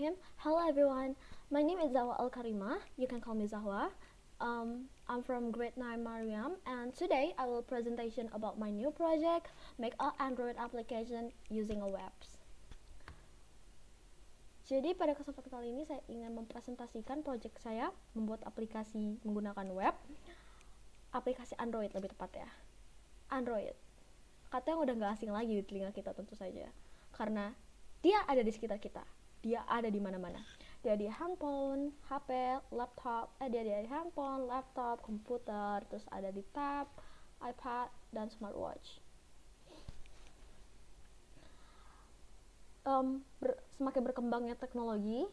him. Hello everyone, my name is Zahwa Al-Karimah. You can call me Zahwa. I'm from grade 9 Mariam, and today I will presentation about my new project, make an Android application using a webs. Jadi pada kesempatan kali ini saya ingin mempresentasikan project saya membuat aplikasi menggunakan web, aplikasi Android lebih tepat ya. Android, kata yang udah gak asing lagi di telinga kita tentu saja, karena dia ada di sekitar kita, dia ada di mana-mana. Dia di handphone, HP, laptop, dia di handphone, laptop, komputer, terus ada di tab, iPad, dan smartwatch. Semakin berkembangnya teknologi,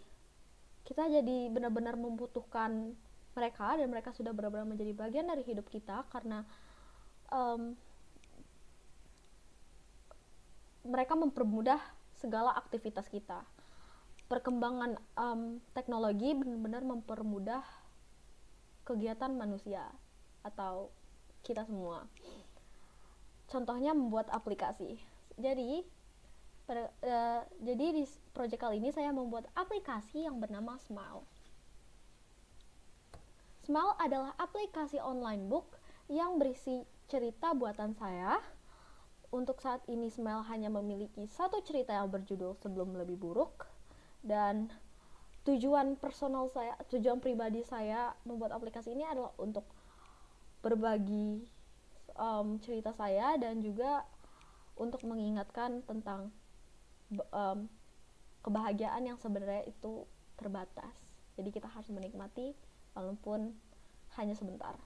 kita jadi benar-benar membutuhkan mereka, dan mereka sudah benar-benar menjadi bagian dari hidup kita karena mereka mempermudah segala aktivitas kita. Perkembangan teknologi benar-benar mempermudah kegiatan manusia atau kita semua. Contohnya membuat aplikasi. Jadi di proyek kali ini saya membuat aplikasi yang bernama Smile. Smile adalah aplikasi online book yang berisi cerita buatan saya. Untuk saat ini Smile hanya memiliki satu cerita yang berjudul Sebelum Lebih Buruk, dan tujuan pribadi saya membuat aplikasi ini adalah untuk berbagi cerita saya dan juga untuk mengingatkan tentang kebahagiaan yang sebenarnya itu terbatas. Jadi kita harus menikmati walaupun hanya sebentar.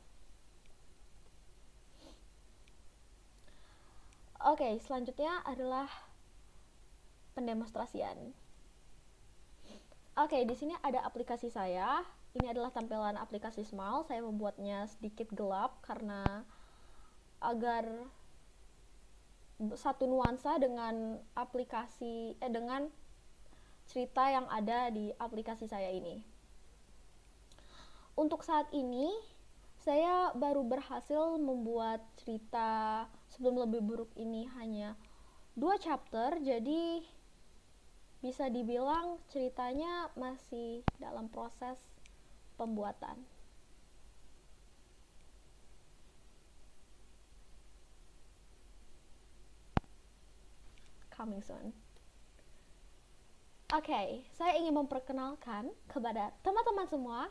Oke, selanjutnya adalah pendemonstrasian. Oke, di sini ada aplikasi saya. Ini adalah tampilan aplikasi Smile. Saya membuatnya sedikit gelap karena agar satu nuansa dengan dengan cerita yang ada di aplikasi saya ini. Untuk saat ini saya baru berhasil membuat cerita Sebelum Lebih Buruk ini hanya 2 chapter, jadi bisa dibilang ceritanya masih dalam proses pembuatan. Coming soon. Oke, saya ingin memperkenalkan kepada teman-teman semua,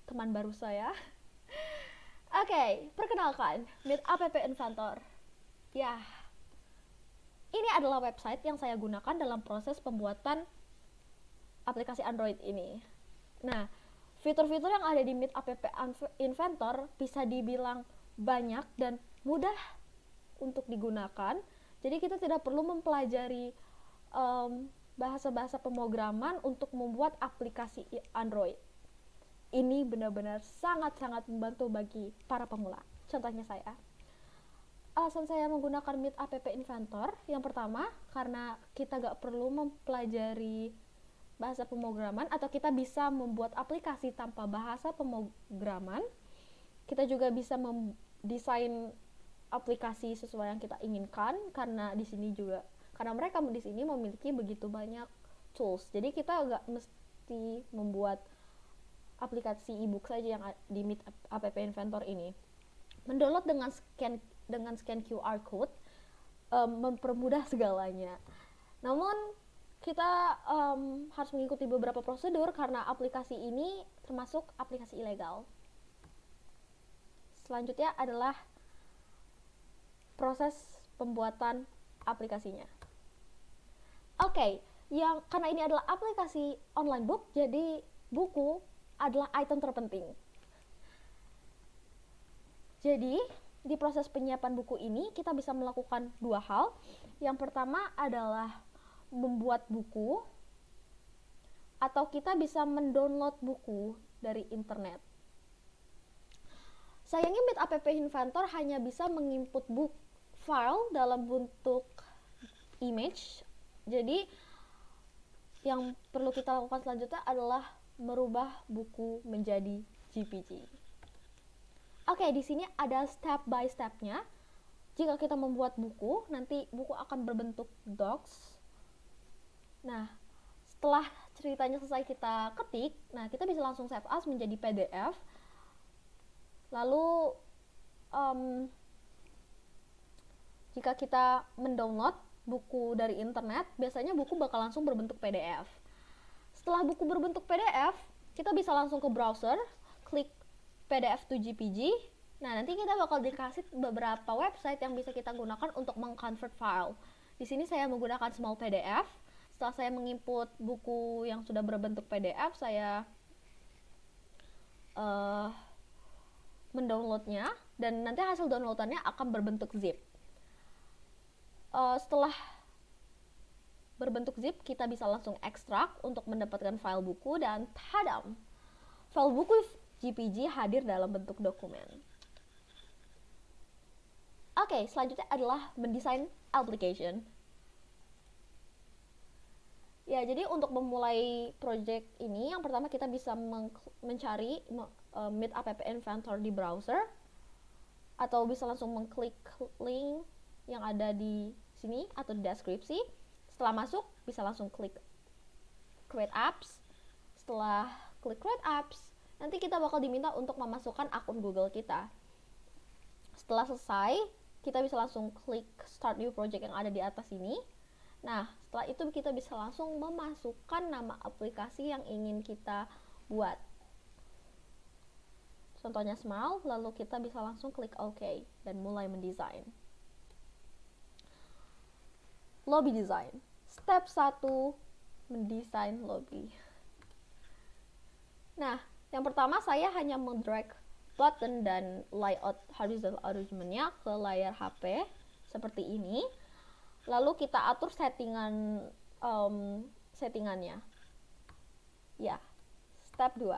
teman baru saya. Oke, perkenalkan, Meet App Inventor. Ya, ini adalah website yang saya gunakan dalam proses pembuatan aplikasi Android ini. Nah, fitur-fitur yang ada di Meet App Inventor bisa dibilang banyak dan mudah untuk digunakan. Jadi kita tidak perlu mempelajari bahasa-bahasa pemrograman untuk membuat aplikasi Android. Ini benar-benar sangat-sangat membantu bagi para pemula. Contohnya saya. Alasan saya menggunakan Meet App Inventor, yang pertama karena kita gak perlu mempelajari bahasa pemrograman, atau kita bisa membuat aplikasi tanpa bahasa pemrograman. Kita juga bisa mendesain aplikasi sesuai yang kita inginkan, karena mereka di sini memiliki begitu banyak tools. Jadi kita gak mesti membuat aplikasi ebook saja yang di Meet App Inventor ini. Mendownload dengan scan QR code mempermudah segalanya. Namun kita harus mengikuti beberapa prosedur karena aplikasi ini termasuk aplikasi ilegal. Selanjutnya adalah proses pembuatan aplikasinya. Oke, karena ini adalah aplikasi online book, jadi buku adalah item terpenting. Jadi, di proses penyiapan buku ini kita bisa melakukan 2 hal. Yang pertama adalah membuat buku, atau kita bisa mendownload buku dari internet. Sayangnya Meet App Inventor hanya bisa menginput book file dalam bentuk image. Jadi yang perlu kita lakukan selanjutnya adalah merubah buku menjadi JPG. Oke, di sini ada step by step-nya. Jika kita membuat buku, nanti buku akan berbentuk docs. Nah, setelah ceritanya selesai kita ketik, nah kita bisa langsung save as menjadi PDF. Lalu jika kita mendownload buku dari internet, biasanya buku bakal langsung berbentuk PDF. Setelah buku berbentuk PDF, kita bisa langsung ke browser, klik PDF to JPG. Nah, nanti kita bakal dikasih beberapa website yang bisa kita gunakan untuk mengconvert file. Di sini saya menggunakan Small PDF. Setelah saya menginput buku yang sudah berbentuk PDF, saya mendownloadnya, dan nanti hasil downloadannya akan berbentuk zip. Setelah berbentuk zip, kita bisa langsung ekstrak untuk mendapatkan file buku, dan tadam! File buku JPG hadir dalam bentuk dokumen. Oke, selanjutnya adalah mendesain application. Ya, jadi untuk memulai project ini, yang pertama kita bisa mencari Meet App Inventor di browser, atau bisa langsung mengklik link yang ada di sini atau di deskripsi. Setelah masuk, bisa langsung klik Create Apps. Setelah klik Create Apps, nanti kita bakal diminta untuk memasukkan akun Google kita. Setelah selesai, kita bisa langsung klik Start New Project yang ada di atas ini. Nah, setelah itu kita bisa langsung memasukkan nama aplikasi yang ingin kita buat. Contohnya Smile, lalu kita bisa langsung klik OK dan mulai mendesain. Lobby design. Step 1, mendesain lobby. Nah, yang pertama saya hanya mendrag button dan layout horizontal arrangement-nya ke layar HP seperti ini. Lalu kita atur settingannya. Ya, step 2.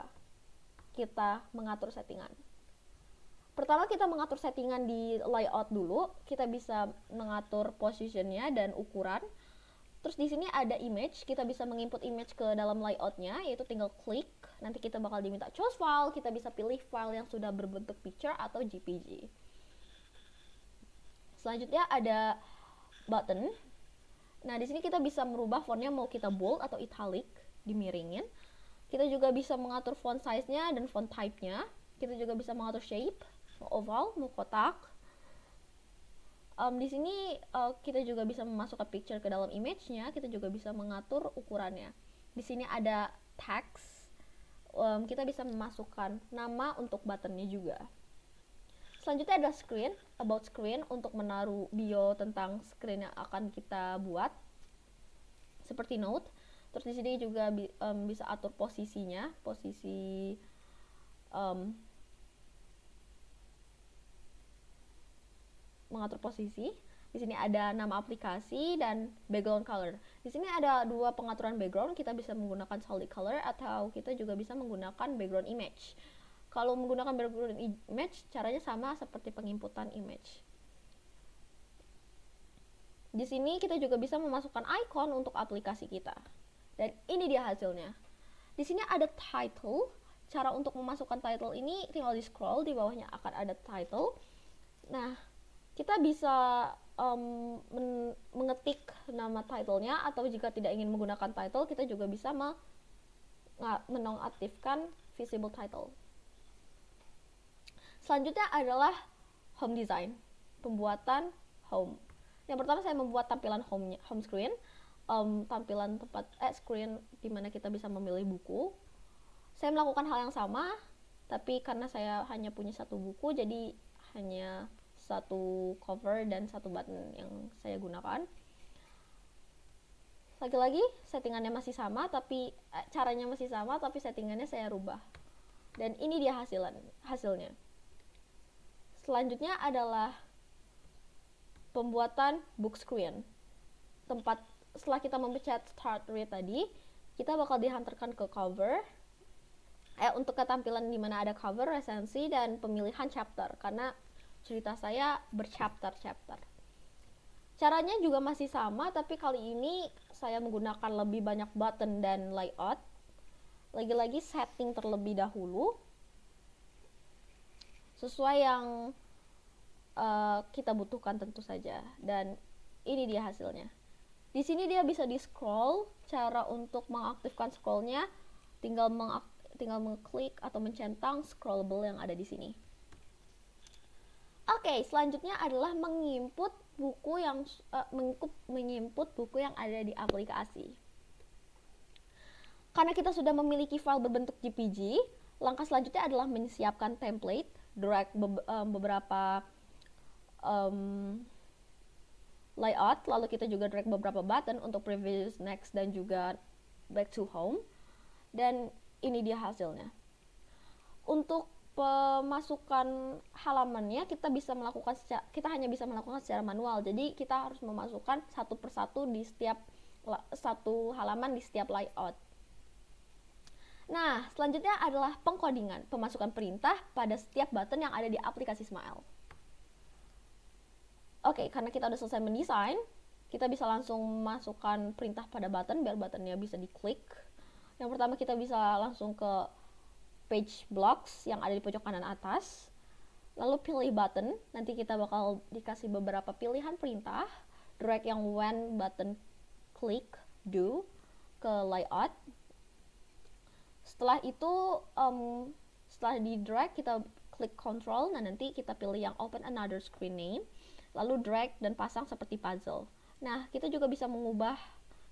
Kita mengatur settingan. Pertama kita mengatur settingan di layout dulu. Kita bisa mengatur positionnya dan ukuran. Terus di sini ada image, kita bisa menginput image ke dalam layoutnya, yaitu tinggal klik. Nanti kita bakal diminta choose file, kita bisa pilih file yang sudah berbentuk picture atau JPG. Selanjutnya ada button. Nah, di sini kita bisa merubah fontnya, mau kita bold atau italic, dimiringin. Kita juga bisa mengatur font size-nya dan font type-nya. Kita juga bisa mengatur shape, mau oval, mau kotak. Di sini kita juga bisa memasukkan picture ke dalam image-nya. Kita juga bisa mengatur ukurannya. Di sini ada text. Kita bisa memasukkan nama untuk buttonnya juga. Selanjutnya ada screen, about screen, untuk menaruh bio tentang screen yang akan kita buat, seperti note. Terus di sini juga bisa atur posisinya, mengatur posisi. Di sini ada nama aplikasi dan background color. Di sini ada dua pengaturan background, kita bisa menggunakan solid color atau kita juga bisa menggunakan background image. Kalau menggunakan background image, caranya sama seperti penginputan image. Di sini kita juga bisa memasukkan icon untuk aplikasi kita. Dan ini dia hasilnya. Di sini ada title. Cara untuk memasukkan title ini tinggal di scroll, di bawahnya akan ada title. Nah, kita bisa mengetik nama titlenya, atau jika tidak ingin menggunakan title, kita juga bisa menonaktifkan visible title. Selanjutnya adalah home design, pembuatan home. Yang pertama saya membuat tampilan home screen, tampilan tempat screen di mana kita bisa memilih buku. Saya melakukan hal yang sama, tapi karena saya hanya punya satu buku, jadi hanya satu cover dan satu button yang saya gunakan. Lagi-lagi settingannya masih sama, tapi caranya masih sama, tapi settingannya saya rubah. Dan ini dia hasilnya. Selanjutnya adalah pembuatan book screen. Setelah kita memencet start read tadi, kita bakal dihantarkan ke cover. Untuk ketampilan di mana ada cover, resensi, dan pemilihan chapter, karena cerita saya berchapter-chapter. Caranya juga masih sama, tapi kali ini saya menggunakan lebih banyak button dan layout. Lagi-lagi setting terlebih dahulu sesuai yang kita butuhkan tentu saja. Dan ini dia hasilnya. Di sini dia bisa di scroll. Cara untuk mengaktifkan scrollnya tinggal mengklik atau mencentang scrollable yang ada di sini. Oke, selanjutnya adalah menginput buku yang ada di aplikasi. Karena kita sudah memiliki file berbentuk JPG, langkah selanjutnya adalah menyiapkan template, drag beberapa layout, lalu kita juga drag beberapa button untuk previous, next, dan juga back to home. Dan ini dia hasilnya. Untuk pemasukan halamannya kita hanya bisa melakukan secara manual. Jadi kita harus memasukkan satu persatu di setiap satu halaman di setiap layout. Nah, selanjutnya adalah pengkodingan, pemasukan perintah pada setiap button yang ada di aplikasi Smile. Oke, karena kita udah selesai mendesain, kita bisa langsung masukkan perintah pada button biar buttonnya bisa diklik. Yang pertama kita bisa langsung ke page blocks yang ada di pojok kanan atas, lalu pilih button. Nanti kita bakal dikasih beberapa pilihan perintah, drag yang when button click do ke layout. Setelah itu setelah di drag kita klik control, nah nanti kita pilih yang open another screen name, lalu drag dan pasang seperti puzzle. Nah, kita juga bisa mengubah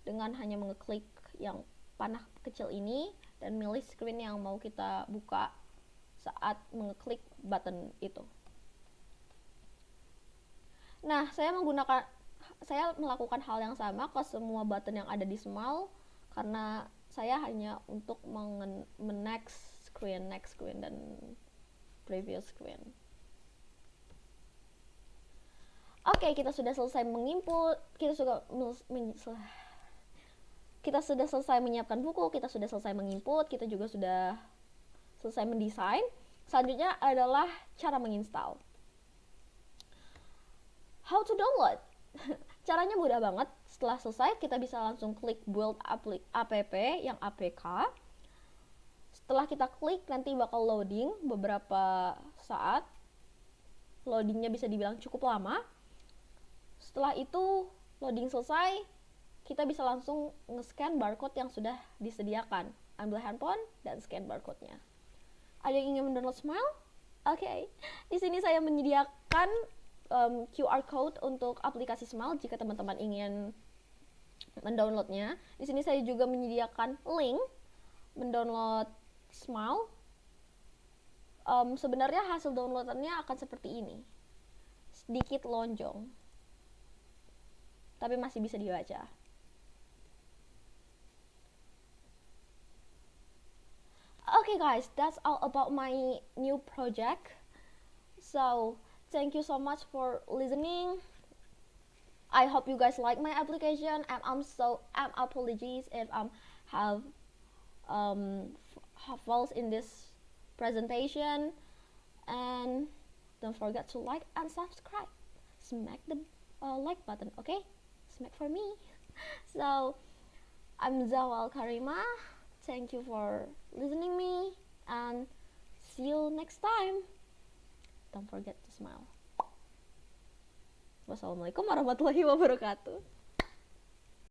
dengan hanya mengeklik yang panah kecil ini dan milih screen yang mau kita buka saat mengeklik button itu. Nah, saya melakukan hal yang sama ke semua button yang ada di Smile karena saya hanya untuk next screen, dan previous screen. Oke, kita sudah selesai menginput, kita sudah selesai menyiapkan buku, kita sudah selesai menginput, kita juga sudah selesai mendesain. Selanjutnya adalah cara menginstal. How to download? Caranya mudah banget. Setelah selesai, kita bisa langsung klik build app yang APK. Setelah kita klik, nanti bakal loading beberapa saat. Loadingnya bisa dibilang cukup lama. Setelah itu, loading selesai, kita bisa langsung nge-scan barcode yang sudah disediakan. Ambil handphone dan scan barcode-nya. Ada yang ingin mendownload Smile? Oke. Di sini saya menyediakan QR code untuk aplikasi Smile jika teman-teman ingin mendownloadnya. Di sini saya juga menyediakan link mendownload Smile. Sebenarnya hasil downloadannya akan seperti ini. Sedikit lonjong. Tapi masih bisa dibaca. Okay guys, that's all about my new project. So, thank you so much for listening. I hope you guys like my application, and I'm apologies if have faults in this presentation. And don't forget to like and subscribe. Smack the like button, okay? Smack for me. So, I'm Zawal Karima. Thank you for listening me, and see you next time. Don't forget to smile. Wassalamualaikum warahmatullahi wabarakatuh.